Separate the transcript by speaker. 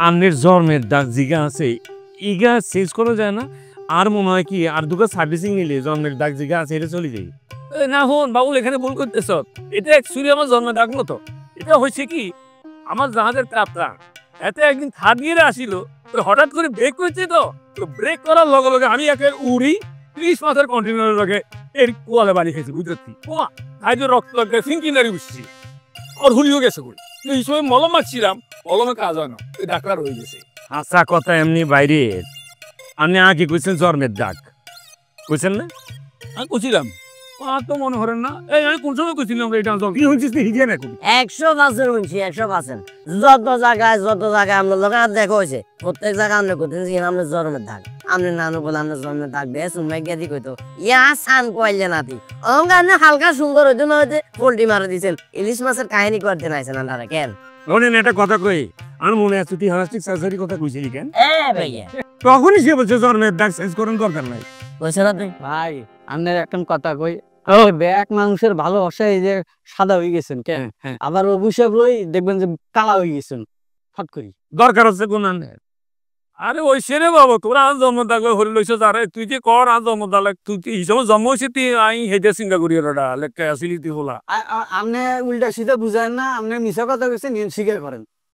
Speaker 1: আমনের জন্মের দাগ জিগা আছে ইগা চেঞ্জ করা যায় না? আর মনে হয় কি আর দুটো সার্ভিসিং নিলে জন্মের দাগ জিগা আছে এটা চলে যায়।
Speaker 2: না হন বাবুল এখানে ভুল করতেছ, এটা অ্যাকচুয়ালি আমার জন্মের দাগ মতো। এটা হয়েছে কি আমার জাহাজের কাপড়া এতে একদিন থার্ড গিয়ারে আসিল, তো হঠাৎ করে ব্রেক করছে, তো ব্রেক করার লগে লগে আমি একে উড়ি 30 মাসের কন্টেনারের লগে এর কোয়ালে বাড়ি খেয়েছি বুঝতে আজ রক্ত লাগে সিঙ্কিনারি বুঝছি আর হুলিও গেছে বলে এই সময় মলম মারছিলাম, মলমে কাজ হয় না, ওই ডাক্তার হয়ে গেছে।
Speaker 1: আচ্ছা কথা এমনি বাইরে আপনি আগে কইছেন জন্মের দাগ কইছেন না?
Speaker 2: আমি কছিলাম আর তো মনে করেন না, এই আমি কোন সময় কইছিলাম এটা
Speaker 1: কি হয়েছিস হিজে না কবি
Speaker 3: 100% বলছি 100%। যত জায়গায় আমরা লোক দেখা হয়েছে প্রত্যেক জায়গায় আমরা করতেছি আমরা জন্মের দাগ। আমরা নানু বলে আমরা জন্মের দাগ দিয়ে সুমাই গিয়ে দিই কইতো ইয়া সান কইলে নাতি অঙ্গানে হালকা সুন্দর হইতো না হইতে পোল্ট্রি মারা দিয়েছেন ইলিশ মাছের কাহিনী করতে নাইছেন আপনারা কেন?
Speaker 1: শোনেন একটা কথা কই, আমার মনে আছে তুই হলাস্টিক সার্জারি কথা কইছিলি কেন?
Speaker 3: ভাইয়া
Speaker 1: তখনই সে বলছে জন্মের দাগ চেঞ্জ করার দরকার নাই।
Speaker 3: বলছেন আপনি
Speaker 4: ভাই আপনার একটা কথা কই, ওই ব্যাক মানুষের ভালোবাসা এই যে সাদা হয়ে গেছেন কেন, আবার অভিশাপ রই দেখবেন যে কালা হয়ে গেছেন ফট করি।
Speaker 1: দরকার হচ্ছে কোন
Speaker 2: আরে ওই সেরে বাবু তোরা আজ জন্ম দাগ হরি লইছ আরে তুই যে কর আজ জন্ম দাগ তুই এই সময় জন্ম হয়েছে তুই আই হেঁটে চিন্তা করি ওটা লেখা আসিলি তুই বলা
Speaker 4: আপনি উল্টা সিধা বুঝায় না, আপনি মিশা কথা কইছেন স্বীকার করেন।